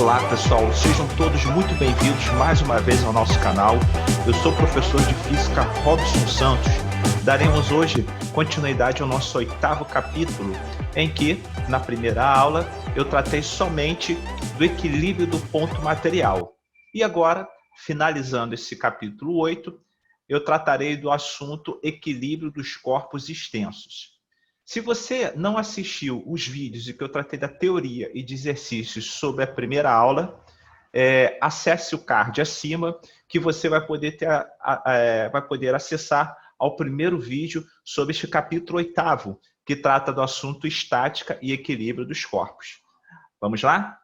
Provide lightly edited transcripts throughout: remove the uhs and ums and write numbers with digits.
Olá pessoal, sejam todos muito bem-vindos mais uma vez ao nosso canal. Eu sou o professor de Física Robson Santos. Daremos hoje continuidade ao nosso 8º capítulo, em que, na primeira aula, eu tratei somente do equilíbrio do ponto material. E agora, finalizando esse capítulo 8, eu tratarei do assunto equilíbrio dos corpos extensos. Se você não assistiu os vídeos em que eu tratei da teoria e de exercícios sobre a primeira aula, acesse o card acima que você vai poder, vai poder acessar ao primeiro vídeo sobre este capítulo 8º, que trata do assunto estática e equilíbrio dos corpos. Vamos lá?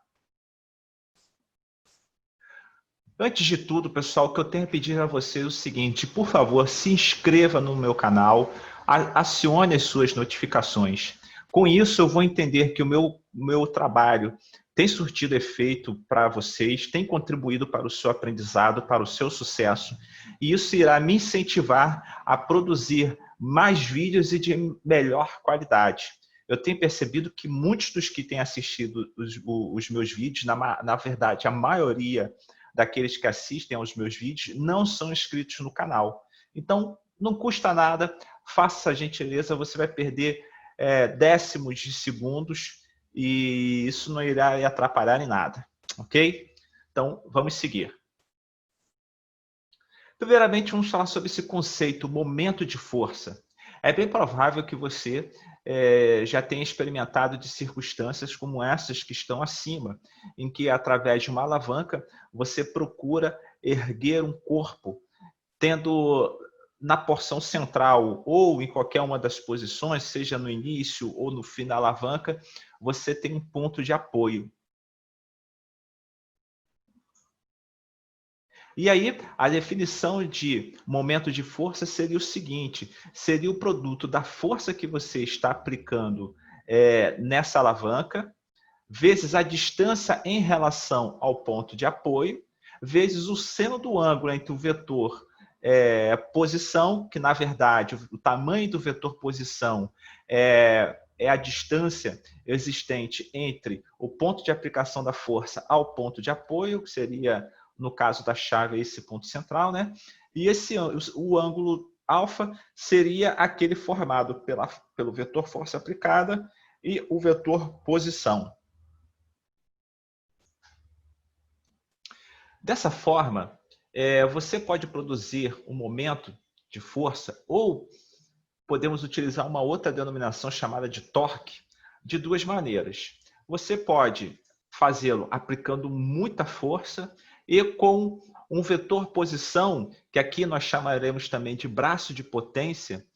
Antes de tudo, pessoal, o que eu tenho a pedir a vocês é o seguinte: por favor, se inscreva no meu canal, acione as suas notificações. Com isso, eu vou entender que o meu trabalho tem surtido efeito para vocês, tem contribuído para o seu aprendizado, para o seu sucesso, e isso irá me incentivar a produzir mais vídeos e de melhor qualidade. Eu tenho percebido que muitos dos que têm assistido os meus vídeos, na verdade, a maioria daqueles que assistem aos meus vídeos não são inscritos no canal. Então, não custa nada, faça a gentileza, você vai perder décimos de segundos e isso não irá atrapalhar em nada, ok? Então, vamos seguir. Primeiramente, vamos falar sobre esse conceito, momento de força. É bem provável que você já tenha experimentado de circunstâncias como essas que estão acima, em que, através de uma alavanca, você procura erguer um corpo, tendo na porção central ou em qualquer uma das posições, seja no início ou no fim da alavanca, você tem um ponto de apoio. E aí, a definição de momento de força seria o seguinte: seria o produto da força que você está aplicando nessa alavanca, vezes a distância em relação ao ponto de apoio, vezes o seno do ângulo entre o vetor posição, que na verdade o tamanho do vetor posição é a distância existente entre o ponto de aplicação da força ao ponto de apoio, que seria, no caso da chave, esse ponto central, né? E o ângulo alfa seria aquele formado pelo vetor força aplicada e o vetor posição. Dessa forma, você pode produzir um momento de força ou podemos utilizar uma outra denominação chamada de torque de duas maneiras. Você pode fazê-lo aplicando muita força e com um vetor posição, que aqui nós chamaremos também de braço de potência,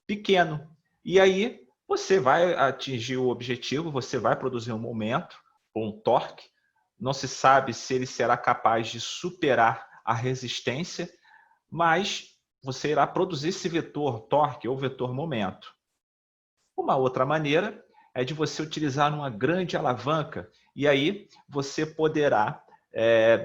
pequeno. E aí você vai atingir o objetivo, você vai produzir um momento, ou um torque. Não se sabe se ele será capaz de superar a resistência, mas você irá produzir esse vetor torque ou vetor momento. Uma outra maneira é de você utilizar uma grande alavanca, e aí você poderá,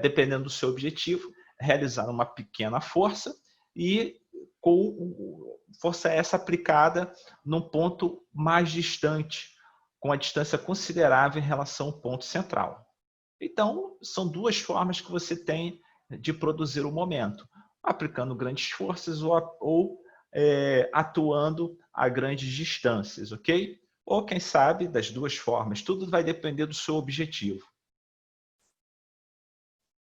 dependendo do seu objetivo, realizar uma pequena força e com força essa aplicada num ponto mais distante, com a distância considerável em relação ao ponto central. Então, são duas formas que você tem de produzir o momento: aplicando grandes forças ou atuando a grandes distâncias, ok? Ou, quem sabe, das duas formas. Tudo vai depender do seu objetivo.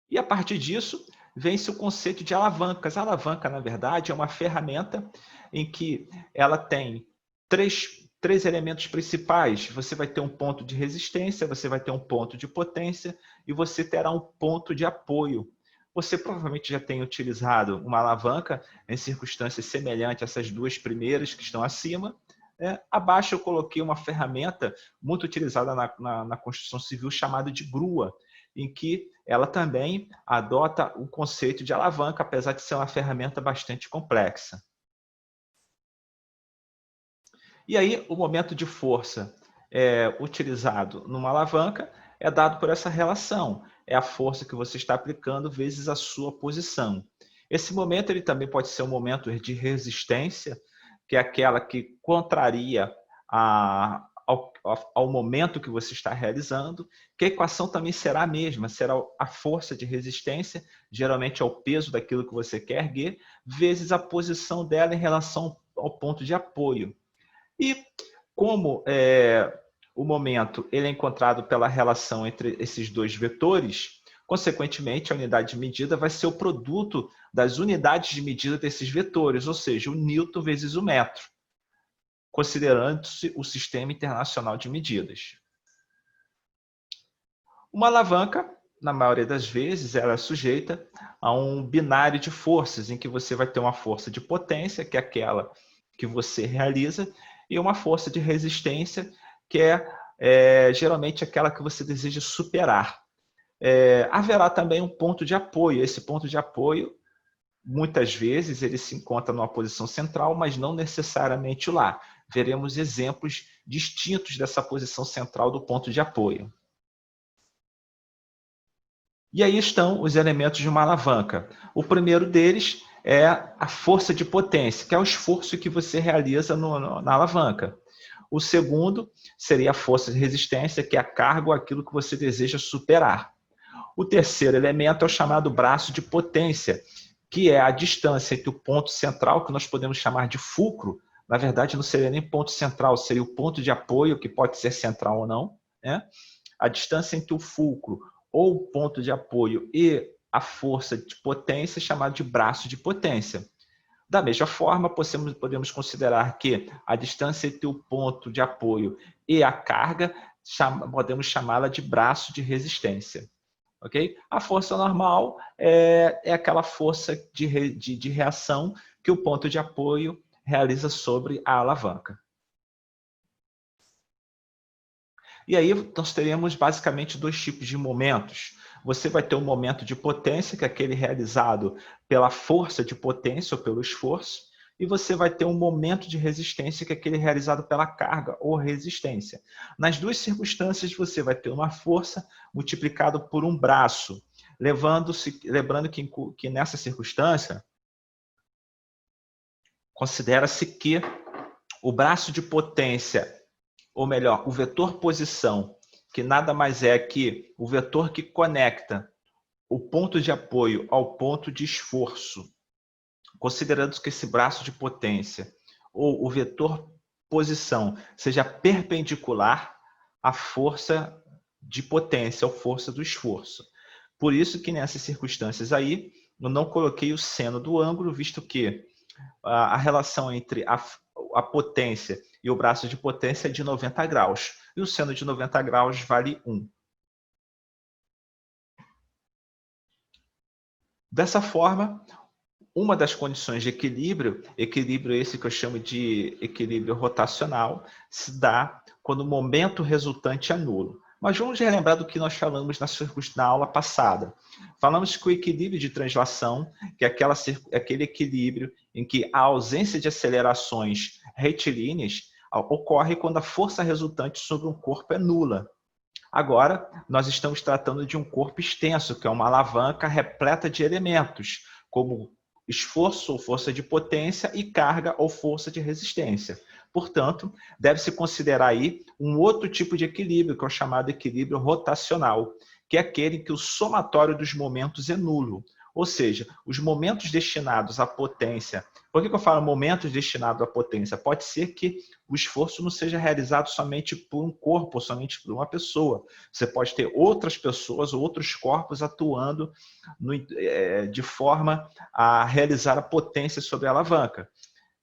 E, a partir disso, vem-se o conceito de alavancas. A alavanca, na verdade, é uma ferramenta em que ela tem três elementos principais. Você vai ter um ponto de resistência, você vai ter um ponto de potência e você terá um ponto de apoio. Você provavelmente já tem utilizado uma alavanca em circunstâncias semelhantes a essas duas primeiras que estão acima. Abaixo eu coloquei uma ferramenta muito utilizada na construção civil chamada de grua, em que ela também adota o conceito de alavanca, apesar de ser uma ferramenta bastante complexa. E aí, o momento de força utilizado numa alavanca é dado por essa relação. É a força que você está aplicando vezes a sua posição. Esse momento ele também pode ser um momento de resistência, que é aquela que contraria ao momento que você está realizando, que a equação também será a mesma, será a força de resistência, geralmente é o peso daquilo que você quer erguer, vezes a posição dela em relação ao ponto de apoio. E como o momento ele é encontrado pela relação entre esses dois vetores, consequentemente, a unidade de medida vai ser o produto das unidades de medida desses vetores, ou seja, o newton vezes o metro, considerando-se o Sistema Internacional de Medidas. Uma alavanca, na maioria das vezes, ela é sujeita a um binário de forças, em que você vai ter uma força de potência, que é aquela que você realiza, e uma força de resistência, que é geralmente aquela que você deseja superar. Haverá também um ponto de apoio. Esse ponto de apoio, muitas vezes, ele se encontra numa posição central, mas não necessariamente lá. Veremos exemplos distintos dessa posição central do ponto de apoio. E aí estão os elementos de uma alavanca. O primeiro deles é a força de potência, que é o esforço que você realiza na alavanca. O segundo seria a força de resistência, que é a carga ou aquilo que você deseja superar. O terceiro elemento é o chamado braço de potência, que é a distância entre o ponto central, que nós podemos chamar de fulcro. Na verdade, não seria nem ponto central, seria o ponto de apoio, que pode ser central ou não, né? A distância entre o fulcro ou o ponto de apoio e a força de potência é chamada de braço de potência. Da mesma forma, podemos considerar que a distância entre o ponto de apoio e a carga, podemos chamá-la de braço de resistência. Okay? A força normal é aquela força de reação que o ponto de apoio realiza sobre a alavanca. E aí nós teremos basicamente dois tipos de momentos. Você vai ter um momento de potência, que é aquele realizado pela força de potência ou pelo esforço, e você vai ter um momento de resistência, que é aquele realizado pela carga ou resistência. Nas duas circunstâncias, você vai ter uma força multiplicada por um braço, lembrando que nessa circunstância, considera-se que o braço de potência, ou melhor, o vetor posição, que nada mais é que o vetor que conecta o ponto de apoio ao ponto de esforço, considerando que esse braço de potência ou o vetor posição seja perpendicular à força de potência, ou força do esforço. Por isso que nessas circunstâncias aí, eu não coloquei o seno do ângulo, visto que a relação entre a potência e o braço de potência é de 90 graus. E o seno de 90 graus vale 1. Dessa forma, uma das condições de equilíbrio esse que eu chamo de equilíbrio rotacional, se dá quando o momento resultante é nulo. Mas vamos relembrar do que nós falamos na aula passada. Falamos que o equilíbrio de translação, que é aquele equilíbrio em que a ausência de acelerações retilíneas ocorre quando a força resultante sobre um corpo é nula. Agora, nós estamos tratando de um corpo extenso, que é uma alavanca repleta de elementos, como esforço ou força de potência e carga ou força de resistência. Portanto, deve-se considerar aí um outro tipo de equilíbrio, que é o chamado equilíbrio rotacional, que é aquele em que o somatório dos momentos é nulo. Ou seja, os momentos destinados à potência. Por que eu falo momentos destinados à potência? Pode ser que o esforço não seja realizado somente por um corpo, somente por uma pessoa. Você pode ter outras pessoas, outros corpos atuando de forma a realizar a potência sobre a alavanca.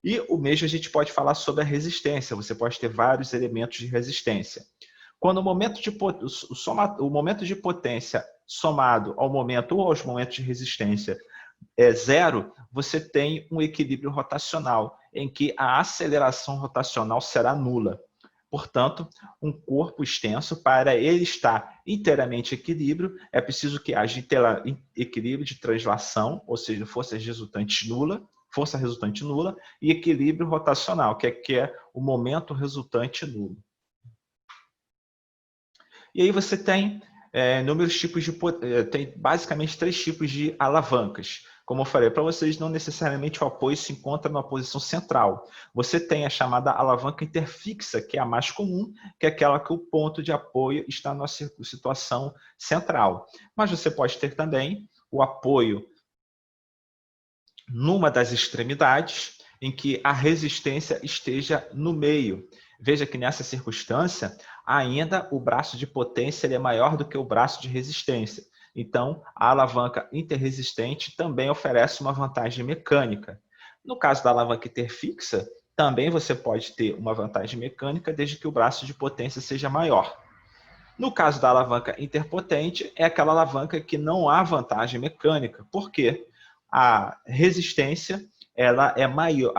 E o mesmo a gente pode falar sobre a resistência. Você pode ter vários elementos de resistência. Quando o momento de potência somado ao momento ou aos momentos de resistência é zero, você tem um equilíbrio rotacional, em que a aceleração rotacional será nula. Portanto, um corpo extenso, para ele estar inteiramente em equilíbrio, é preciso que haja equilíbrio de translação, ou seja, força resultante nula, e equilíbrio rotacional, que é o momento resultante nulo. E aí você tem inúmeros tipos tem basicamente 3 tipos de alavancas. Como eu falei para vocês, não necessariamente o apoio se encontra numa posição central. Você tem a chamada alavanca interfixa, que é a mais comum, que é aquela que o ponto de apoio está na situação central. Mas você pode ter também o apoio numa das extremidades, em que a resistência esteja no meio. Veja que nessa circunstância, ainda o braço de potência ele é maior do que o braço de resistência. Então, a alavanca interresistente também oferece uma vantagem mecânica. No caso da alavanca interfixa, também você pode ter uma vantagem mecânica desde que o braço de potência seja maior. No caso da alavanca interpotente, é aquela alavanca que não há vantagem mecânica. Por quê? A resistência ela é maior,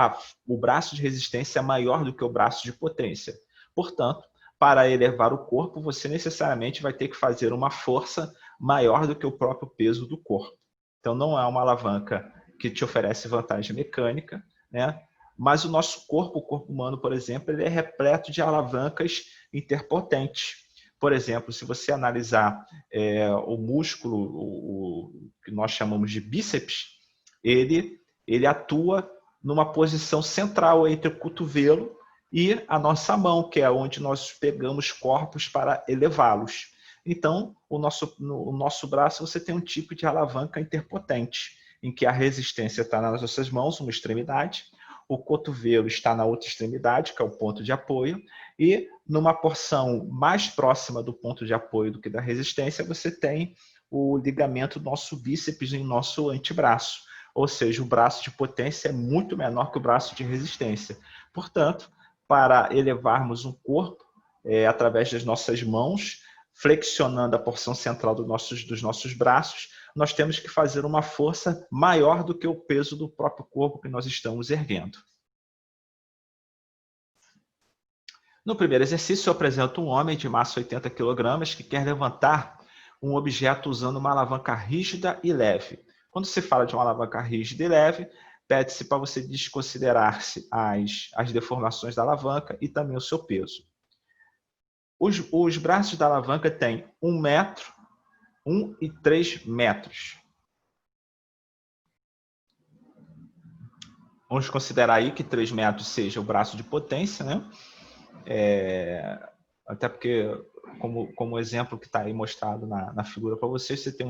o braço de resistência é maior do que o braço de potência. Portanto, para elevar o corpo, você necessariamente vai ter que fazer uma força maior do que o próprio peso do corpo. Então, não é uma alavanca que te oferece vantagem mecânica, né? Mas o nosso corpo, o corpo humano, por exemplo, ele é repleto de alavancas interpotentes. Por exemplo, se você analisar o músculo, o que nós chamamos de bíceps, ele atua numa posição central entre o cotovelo e a nossa mão, que é onde nós pegamos corpos para elevá-los. Então, no nosso braço, você tem um tipo de alavanca interpotente, em que a resistência está nas nossas mãos, uma extremidade, o cotovelo está na outra extremidade, que é o ponto de apoio, e numa porção mais próxima do ponto de apoio do que da resistência, você tem o ligamento do nosso bíceps em nosso antebraço. Ou seja, o braço de potência é muito menor que o braço de resistência. Portanto, para elevarmos um corpo através das nossas mãos, flexionando a porção central dos nossos braços, nós temos que fazer uma força maior do que o peso do próprio corpo que nós estamos erguendo. No primeiro exercício, eu apresento um homem de massa 80 kg que quer levantar um objeto usando uma alavanca rígida e leve. Quando se fala de uma alavanca rígida e leve, pede-se para você desconsiderar-se as deformações da alavanca e também o seu peso. Os braços da alavanca têm 1 metro, 1 e 3 metros. Vamos considerar aí que 3 metros seja o braço de potência, né? Até porque, como exemplo que está aí mostrado na figura para vocês, você tem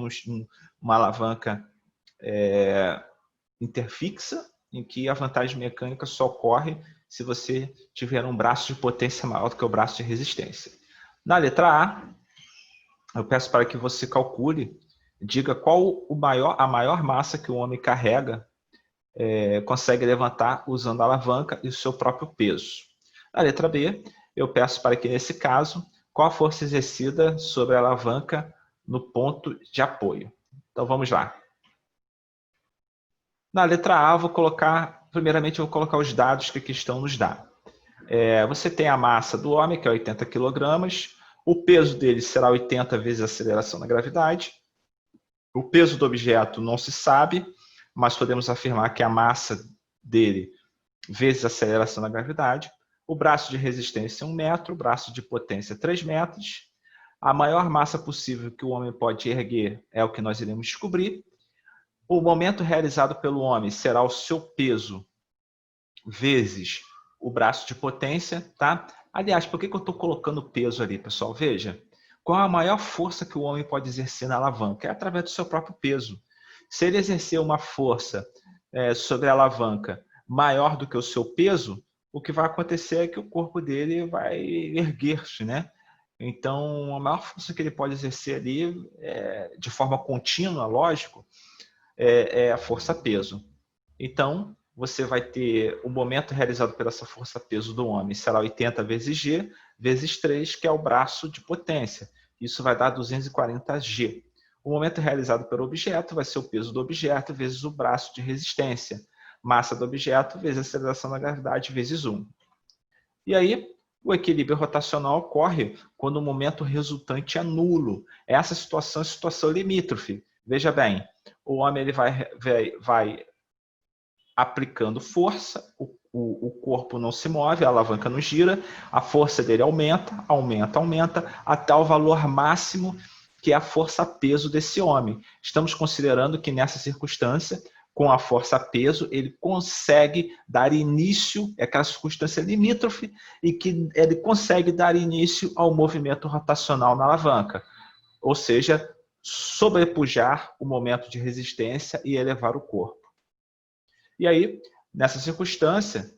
uma alavanca interfixa, em que a vantagem mecânica só ocorre se você tiver um braço de potência maior do que o braço de resistência. Na letra A, eu peço para que você calcule, diga qual a maior massa que o homem carrega, consegue levantar usando a alavanca e o seu próprio peso. Na letra B, eu peço para que, nesse caso, qual a força exercida sobre a alavanca no ponto de apoio. Então, vamos lá. Na letra A, primeiramente, eu vou colocar os dados que a questão nos dá. Você tem a massa do homem, que é 80 kg, o peso dele será 80 vezes a aceleração da gravidade. O peso do objeto não se sabe, mas podemos afirmar que a massa dele vezes a aceleração da gravidade. O braço de resistência é 1 metro, o braço de potência 3 metros. A maior massa possível que o homem pode erguer é o que nós iremos descobrir. O momento realizado pelo homem será o seu peso vezes o braço de potência, tá? Aliás, por que eu estou colocando peso ali, pessoal? Veja, qual a maior força que o homem pode exercer na alavanca? É através do seu próprio peso. Se ele exercer uma força sobre a alavanca maior do que o seu peso, o que vai acontecer é que o corpo dele vai erguer-se, né? Então, a maior força que ele pode exercer ali, de forma contínua, lógico, é a força-peso. Então, você vai ter o momento realizado pela essa força-peso do homem, será 80 vezes G, vezes 3, que é o braço de potência. Isso vai dar 240 G. O momento realizado pelo objeto vai ser o peso do objeto vezes o braço de resistência. Massa do objeto vezes a aceleração da gravidade vezes 1. E aí, o equilíbrio rotacional ocorre quando o momento resultante é nulo. Essa situação é a situação limítrofe. Veja bem, o homem ele vai aplicando força, o corpo não se move, a alavanca não gira, a força dele aumenta, até o valor máximo, que é a força-peso desse homem. Estamos considerando que nessa circunstância, com a força-peso, ele consegue dar início, é aquela circunstância limítrofe, e que ele consegue dar início ao movimento rotacional na alavanca, ou seja, sobrepujar o momento de resistência e elevar o corpo. E aí, nessa circunstância,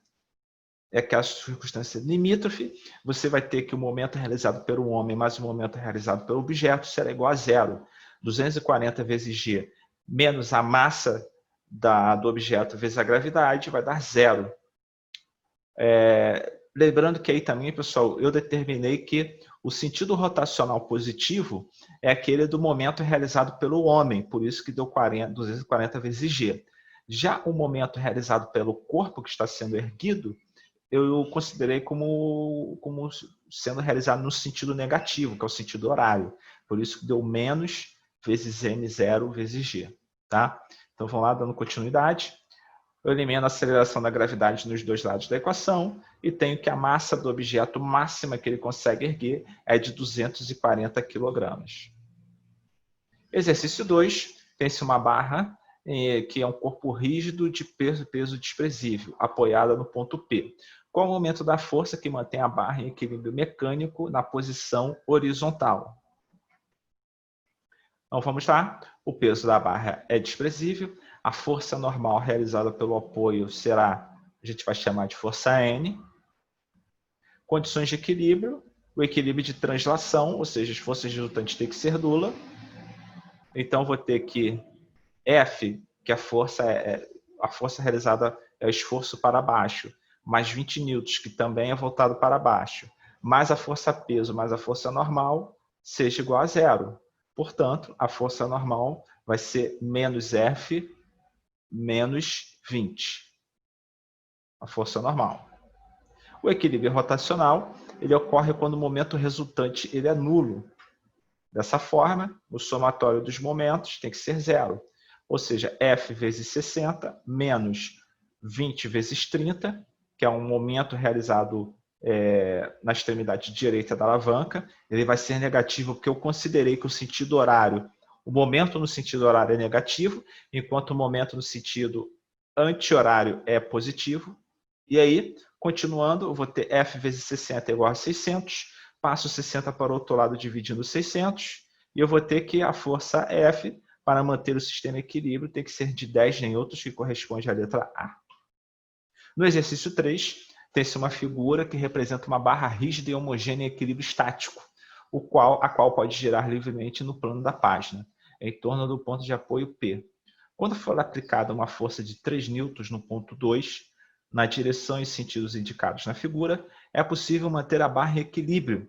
é aquela circunstância limítrofe, você vai ter que o momento realizado pelo homem mais o momento realizado pelo objeto será igual a zero. 240 vezes g menos a massa do objeto vezes a gravidade vai dar zero. Lembrando que aí também, pessoal, eu determinei que o sentido rotacional positivo é aquele do momento realizado pelo homem, por isso que deu 240 vezes g. Já o momento realizado pelo corpo que está sendo erguido, eu considerei como sendo realizado no sentido negativo, que é o sentido horário. Por isso que deu menos vezes m0 vezes g. Tá? Então, vamos lá, dando continuidade. Eu elimino a aceleração da gravidade nos dois lados da equação e tenho que a massa do objeto máxima que ele consegue erguer é de 240 kg. Exercício 2, tem-se uma barra que é um corpo rígido de peso desprezível, apoiada no ponto P. Qual o momento da força que mantém a barra em equilíbrio mecânico na posição horizontal? Então, vamos lá. O peso da barra é desprezível. A força normal realizada pelo apoio será, a gente vai chamar de força N. Condições de equilíbrio. O equilíbrio de translação, ou seja, as forças resultantes têm que ser nula. Então, vou ter que F, que a força realizada é o esforço para baixo, mais 20 newtons, que também é voltado para baixo, mais a força-peso, mais a força normal, seja igual a zero. Portanto, a força normal vai ser menos F menos 20. A força normal. O equilíbrio rotacional ele ocorre quando o momento resultante ele é nulo. Dessa forma, o somatório dos momentos tem que ser zero. Ou seja, F vezes 60 menos 20 vezes 30, que é um momento realizado na extremidade direita da alavanca, ele vai ser negativo porque eu considerei que o sentido horário, o momento no sentido horário é negativo, enquanto o momento no sentido anti-horário é positivo. E aí, continuando, eu vou ter F vezes 60 igual a 600, passo 60 para o outro lado dividindo 600, e eu vou ter que a força F, para manter o sistema em equilíbrio, tem que ser de 10 newtons, que corresponde à letra A. No exercício 3, tem-se uma figura que representa uma barra rígida e homogênea em equilíbrio estático, a qual pode girar livremente no plano da página, em torno do ponto de apoio P. Quando for aplicada uma força de 3 newtons no ponto 2, na direção e sentidos indicados na figura, é possível manter a barra em equilíbrio,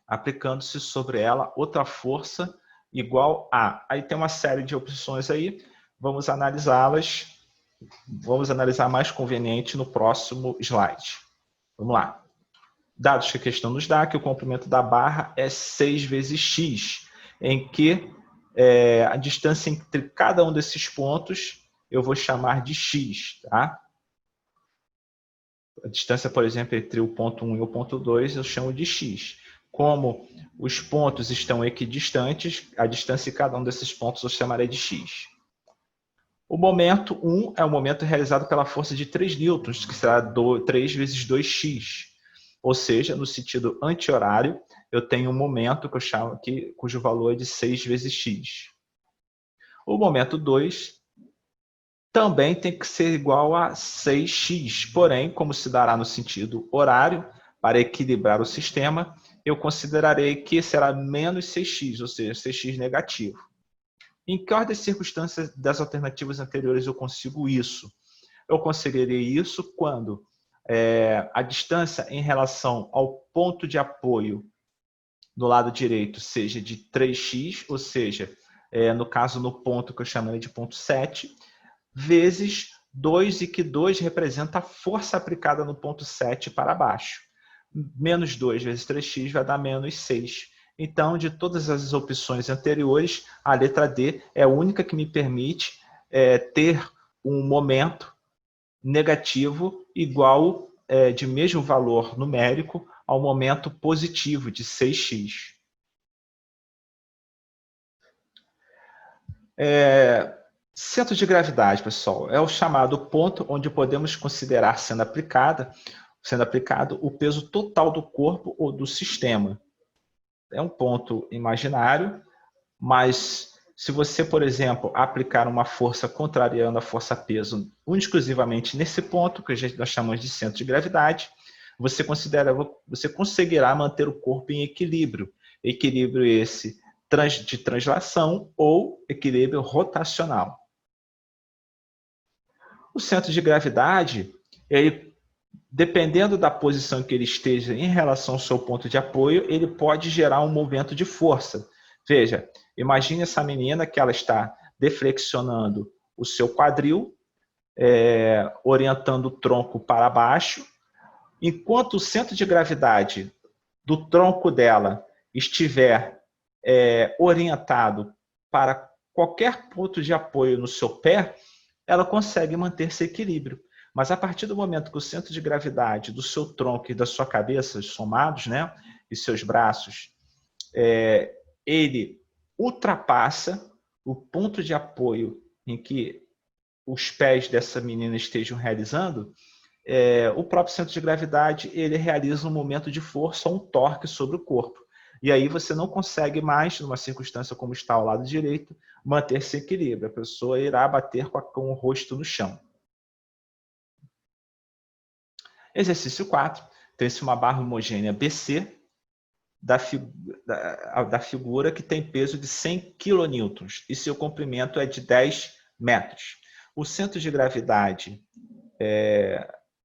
aplicando-se sobre ela outra força igual a... Aí tem uma série de opções aí, vamos analisá-las. Vamos analisar mais conveniente no próximo slide. Vamos lá. Dados que a questão nos dá, que o comprimento da barra é 6 vezes x, em que a distância entre cada um desses pontos eu vou chamar de x. Tá? A distância, por exemplo, entre o ponto 1 e o ponto 2 eu chamo de x. Como os pontos estão equidistantes, a distância de cada um desses pontos eu chamarei de x. O momento 1 é o momento realizado pela força de 3 newtons, que será 3 vezes 2x. Ou seja, no sentido anti-horário, eu tenho um momento que eu chamo aqui, cujo valor é de 6 vezes x. O momento 2 também tem que ser igual a 6x, porém, como se dará no sentido horário, para equilibrar o sistema, eu considerarei que será menos 6x, ou seja, 6x negativo. Em que ordem de circunstâncias das alternativas anteriores eu consigo isso? Eu conseguirei isso quando a distância em relação ao ponto de apoio do lado direito seja de 3x, ou seja, no caso no ponto que eu chamei de ponto 7, vezes 2, e que 2 representa a força aplicada no ponto 7 para baixo. Menos 2 vezes 3x vai dar menos 6. Então, de todas as opções anteriores, a letra D é a única que me permite ter um momento negativo igual, de mesmo valor numérico, ao momento positivo de 6x. Centro de gravidade, pessoal, é o chamado ponto onde podemos considerar sendo aplicado o peso total do corpo ou do sistema. É um ponto imaginário, mas se você, por exemplo, aplicar uma força contrariando a força-peso exclusivamente nesse ponto, que nós chamamos de centro de gravidade, você conseguirá manter o corpo em equilíbrio. Equilíbrio esse de translação ou equilíbrio rotacional. O centro de gravidade, ele, dependendo da posição que ele esteja em relação ao seu ponto de apoio, ele pode gerar um movimento de força. Veja, imagine essa menina que ela está deflexionando o seu quadril, orientando o tronco para baixo, enquanto o centro de gravidade do tronco dela estiver orientado para qualquer ponto de apoio no seu pé, ela consegue manter esse equilíbrio. Mas a partir do momento que o centro de gravidade do seu tronco e da sua cabeça somados, né, e seus braços, ele ultrapassa o ponto de apoio em que os pés dessa menina estejam realizando, o próprio centro de gravidade ele realiza um momento de força, um torque sobre o corpo. E aí você não consegue mais, numa circunstância como está ao lado direito, manter esse equilíbrio. A pessoa irá bater com o rosto no chão. Exercício 4. Tem-se uma barra homogênea BC da figura que tem peso de 100 kN e seu comprimento é de 10 metros. O centro de gravidade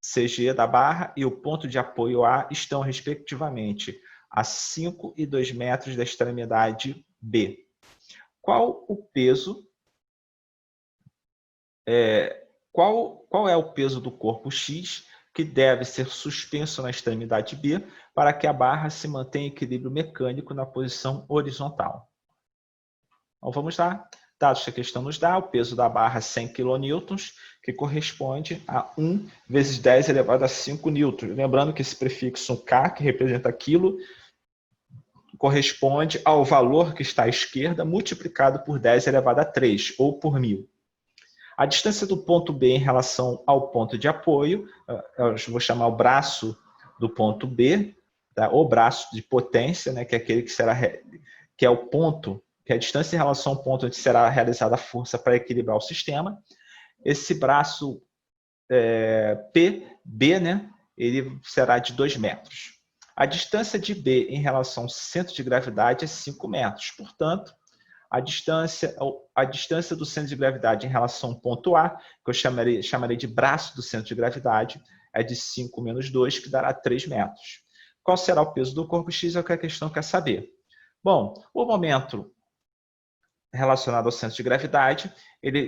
CG da barra e o ponto de apoio A estão, respectivamente, a 5 e 2 metros da extremidade B. Qual o peso? Qual é o peso do corpo X que deve ser suspenso na extremidade B para que a barra se mantenha em equilíbrio mecânico na posição horizontal? Então, vamos lá. Dados que a questão nos dá, o peso da barra 100 kN, que corresponde a 1 vezes 10 elevado a 5 newtons. Lembrando que esse prefixo K, que representa quilo, corresponde ao valor que está à esquerda multiplicado por 10 elevado a 3, ou por 1000. A distância do ponto B em relação ao ponto de apoio, eu vou chamar o braço do ponto B, tá? Ou braço de potência, né? Que é aquele que é o ponto, que é a distância em relação ao ponto onde será realizada a força para equilibrar o sistema. Esse braço PB, né? Ele será de 2 metros. A distância de B em relação ao centro de gravidade é 5 metros. Portanto, a distância do centro de gravidade em relação ao ponto A, que eu chamarei de braço do centro de gravidade, é de 5 menos 2, que dará 3 metros. Qual será o peso do corpo X? É o que a questão quer saber. Bom, o momento relacionado ao centro de gravidade, ele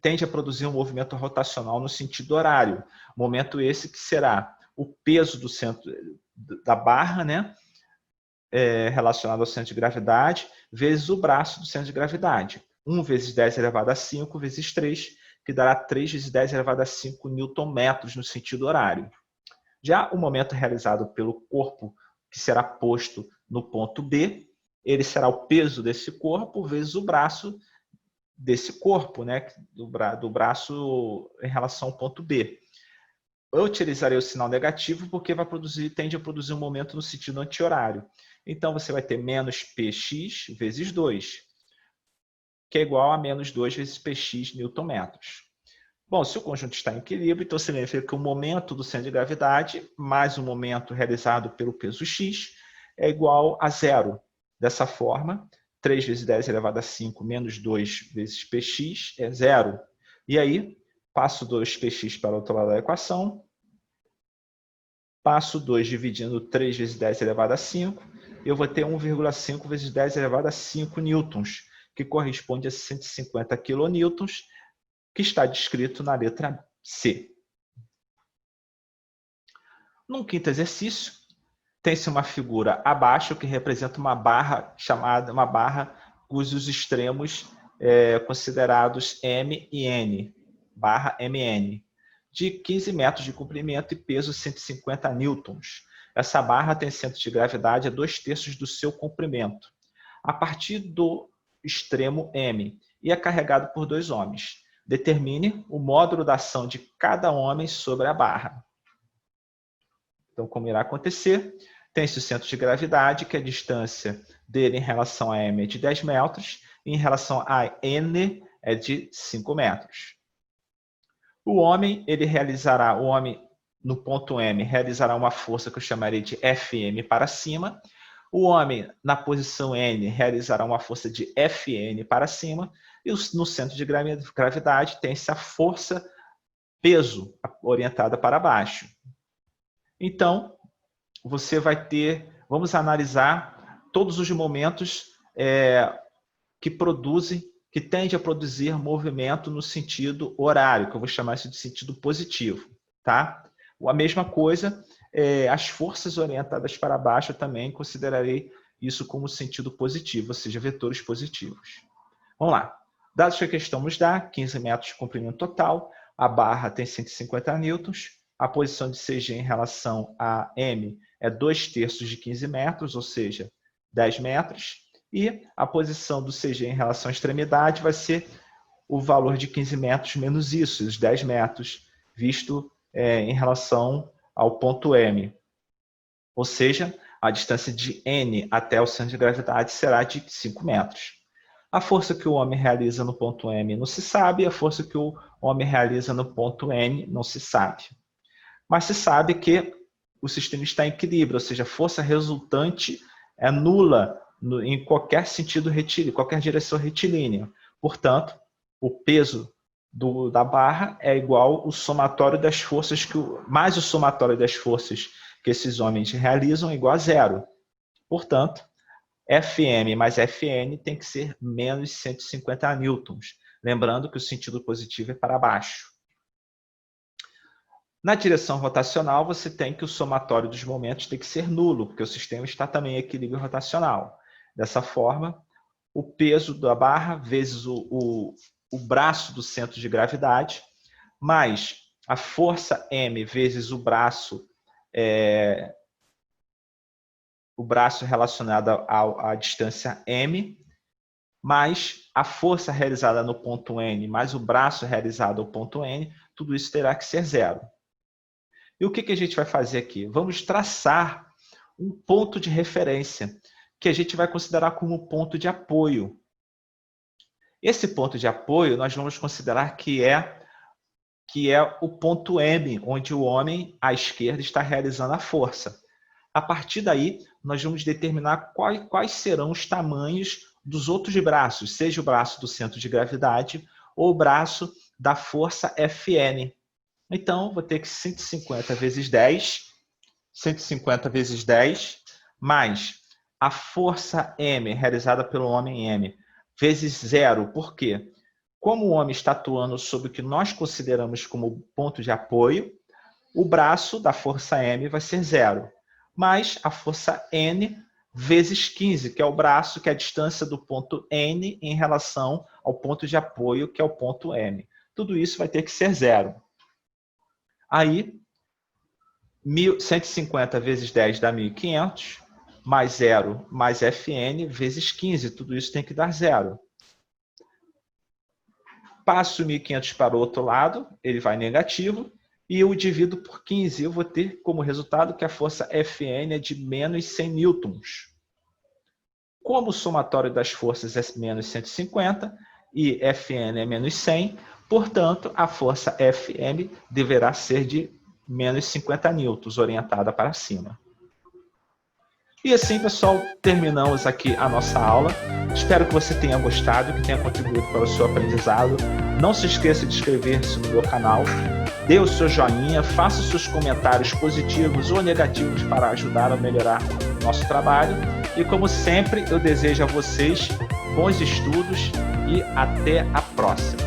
tende a produzir um movimento rotacional no sentido horário. Momento esse que será o peso do centro da barra, né? Relacionado ao centro de gravidade, vezes o braço do centro de gravidade. 1 vezes 10 elevado a 5 vezes 3, que dará 3 vezes 10 elevado a 5 newton-metros no sentido horário. Já o momento realizado pelo corpo, que será posto no ponto B, ele será o peso desse corpo vezes o braço desse corpo, né? do braço em relação ao ponto B. Eu utilizarei o sinal negativo porque tende a produzir um momento no sentido anti-horário. Então, você vai ter menos Px vezes 2, que é igual a menos 2 vezes Px newton-metros. Bom, se o conjunto está em equilíbrio, então significa que o momento do centro de gravidade mais o momento realizado pelo peso x é igual a zero. Dessa forma, 3 vezes 10 elevado a 5 menos 2 vezes Px é zero. E aí, passo 2Px para o outro lado da equação, passo 2 dividindo 3 vezes 10 elevado a 5, eu vou ter 1,5 vezes 10 elevado a 5 newtons, que corresponde a 150 quilonewtons, que está descrito na letra C. No quinto exercício, tem-se uma figura abaixo que representa uma barra cujos extremos considerados M e N, barra MN, de 15 metros de comprimento e peso 150 newtons. Essa barra tem centro de gravidade a 2/3 do seu comprimento. A partir do extremo M e é carregado por 2 homens. Determine o módulo da ação de cada homem sobre a barra. Então, como irá acontecer? Tem-se o centro de gravidade, que a distância dele em relação a M é de 10 metros, e em relação a N é de 5 metros. O homem no ponto M, realizará uma força que eu chamaria de Fm para cima. O homem, na posição N, realizará uma força de Fn para cima. E no centro de gravidade tem-se a força peso orientada para baixo. Então, você vai ter... Vamos analisar todos os momentos que tendem a produzir movimento no sentido horário, que eu vou chamar isso de sentido positivo. Tá? A mesma coisa, as forças orientadas para baixo, eu também considerarei isso como sentido positivo, ou seja, vetores positivos. Vamos lá. Dados que a questão nos dá, 15 metros de comprimento total, a barra tem 150 newtons, a posição de CG em relação a M é 2/3 de 15 metros, ou seja, 10 metros, e a posição do CG em relação à extremidade vai ser o valor de 15 metros menos isso, os 10 metros, visto em relação ao ponto M. Ou seja, a distância de N até o centro de gravidade será de 5 metros. A força que o homem realiza no ponto M não se sabe, a força que o homem realiza no ponto N não se sabe. Mas se sabe que o sistema está em equilíbrio, ou seja, a força resultante é nula em qualquer sentido retilíneo, qualquer direção retilínea. Portanto, o peso da barra é igual ao somatório das forças, mais o somatório das forças que esses homens realizam é igual a 0. Portanto, Fm mais Fn tem que ser menos 150 newtons. Lembrando que o sentido positivo é para baixo. Na direção rotacional, você tem que o somatório dos momentos tem que ser nulo, porque o sistema está também em equilíbrio rotacional. Dessa forma, o peso da barra vezes o braço do centro de gravidade, mais a força M vezes o braço relacionado à distância M, mais a força realizada no ponto N, mais o braço realizado ao ponto N, tudo isso terá que ser 0. E o que a gente vai fazer aqui? Vamos traçar um ponto de referência, que a gente vai considerar como ponto de apoio. Esse ponto de apoio nós vamos considerar que é o ponto M, onde o homem à esquerda está realizando a força. A partir daí, nós vamos determinar quais serão os tamanhos dos outros braços, seja o braço do centro de gravidade ou o braço da força Fn. Então, vou ter que 150 vezes 10, 150 vezes 10, mais a força M, realizada pelo homem M, vezes 0. Por quê? Como o homem está atuando sobre o que nós consideramos como ponto de apoio, o braço da força M vai ser 0. Mais a força N vezes 15, que é o braço, que é a distância do ponto N em relação ao ponto de apoio, que é o ponto M. Tudo isso vai ter que ser 0. Aí, 150 vezes 10 dá 1.500, mais 0 mais Fn vezes 15, tudo isso tem que dar 0. Passo 1.500 para o outro lado, ele vai negativo, e eu divido por 15. Eu vou ter como resultado que a força Fn é de menos 100 newtons. Como o somatório das forças é menos 150 e Fn é menos 100, portanto, a força Fm deverá ser de menos 50 newtons, orientada para cima. E assim, pessoal, terminamos aqui a nossa aula. Espero que você tenha gostado, que tenha contribuído para o seu aprendizado. Não se esqueça de inscrever-se no meu canal, dê o seu joinha, faça os seus comentários positivos ou negativos para ajudar a melhorar o nosso trabalho. E como sempre, eu desejo a vocês bons estudos e até a próxima.